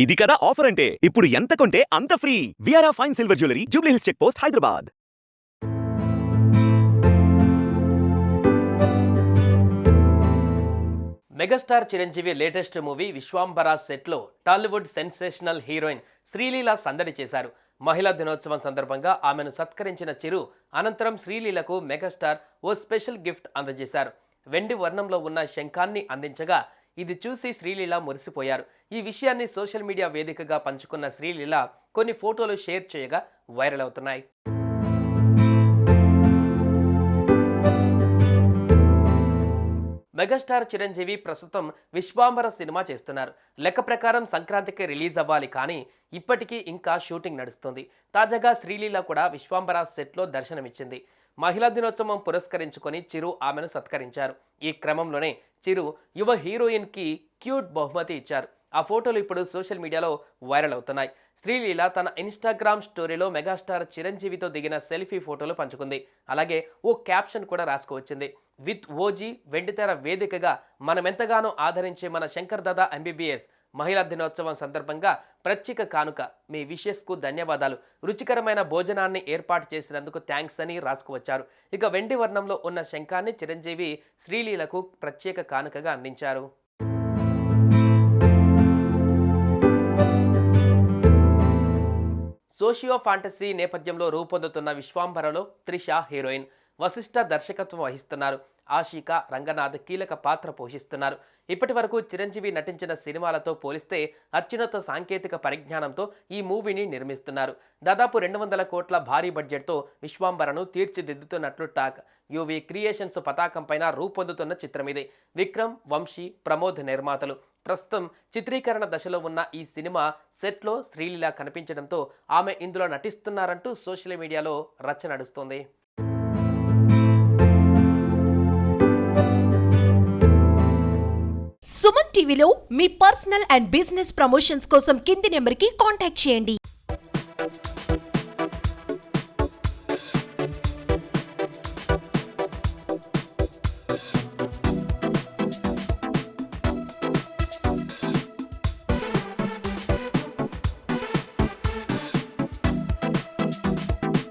ఇది కదా ఆఫర్ అంటే ఇప్పుడు ఎంత కొంటే అంత ఫ్రీ. విఆర్ఆ fine silver jewellery, Jubilee Hills check post, Hyderabad. Megastar Chiranjeevi latest movie Vishwambhara సెట్లో టాలీవుడ్ సెన్సేషనల్ హీరోయిన్ శ్రీలీల సందడి చేశారు. మహిళా దినోత్సవం సందర్భంగా ఆమెను సత్కరించిన చిరు అనంతరం శ్రీలీలకు మెగాస్టార్ ఓ స్పెషల్ గిఫ్ట్ అందజేశారు. వెండి వర్ణంలో ఉన్న శంఖాన్ని అందించగా ఇది చూసి శ్రీలీల మురిసిపోయారు. ఈ విషయాన్ని సోషల్ మీడియా వేదికగా పంచుకున్న శ్రీలీల కొన్ని ఫోటోలు షేర్ చేయగా వైరల్ అవుతున్నాయి. మెగాస్టార్ చిరంజీవి ప్రస్తుతం విశ్వాంబర సినిమా చేస్తున్నారు. లెక్క ప్రకారం సంక్రాంతికి రిలీజ్ అవ్వాలి, కానీ ఇప్పటికీ ఇంకా షూటింగ్ నడుస్తుంది. తాజాగా శ్రీలీల కూడా విశ్వాంబర సెట్లో దర్శనమిచ్చింది. మహిళా దినోత్సవం పురస్కరించుకొని చిరు ఆమెను సత్కరించారు. ఈ క్రమంలోనే చిరు యువ హీరోయిన్కి క్యూట్ బహుమతి ఇచ్చారు. ఆ ఫోటోలు ఇప్పుడు సోషల్ మీడియాలో వైరల్ అవుతున్నాయి. శ్రీలీల తన ఇన్స్టాగ్రామ్ స్టోరీలో మెగాస్టార్ చిరంజీవితో దిగిన సెల్ఫీ ఫోటోలు పంచుకుంది. అలాగే ఓ క్యాప్షన్ కూడా రాసుకువచ్చింది. విత్ ఓజీ వెండితెర వేదికగా మనమెంతగానో ఆదరించే మన శంకర్ దాదా ఎంబీబీఎస్ మహిళా దినోత్సవం సందర్భంగా ప్రత్యేక కానుక, మీ విషెస్కు ధన్యవాదాలు, రుచికరమైన భోజనాన్ని ఏర్పాటు చేసినందుకు థ్యాంక్స్ అని రాసుకువచ్చారు. ఇక వెండి వర్ణంలో ఉన్న శంఖాన్ని చిరంజీవి శ్రీలీలకు ప్రత్యేక కానుకగా అందించారు. సోషియో ఫాంటసీ నేపథ్యంలో రూపొందుతున్న విశ్వాంబరలో త్రిష హీరోయిన్, వశిష్ఠ దర్శకత్వం వహిస్తున్నారు. ఆషిక రంగనాథ్ కీలక పాత్ర పోషిస్తున్నారు. ఇప్పటి వరకు చిరంజీవి నటించిన సినిమాలతో పోలిస్తే అత్యున్నత సాంకేతిక పరిజ్ఞానంతో ఈ మూవీని నిర్మిస్తున్నారు. దాదాపు 200 కోట్ల భారీ బడ్జెట్తో విశ్వాంబరను తీర్చిదిద్దుతున్నట్లు టాక్. యువి క్రియేషన్స్ పతాకం పైన రూపొందుతున్న చిత్రం ఇది. విక్రమ్, వంశీ, ప్రమోద్ నిర్మాతలు. ప్రస్తుతం చిత్రీకరణ దశలో ఉన్న ఈ సినిమా సెట్లో శ్రీలీల కనిపించడంతో ఆమె ఇందులో నటిస్తున్నారంటూ సోషల్ మీడియాలో రచ్చ నడుస్తోంది. సుమన్ టీవీలో మీ పర్సనల్ అండ్ బిజినెస్ ప్రమోషన్స్ కోసం కింది నెంబర్కి కాంటాక్ట్ చేయండి.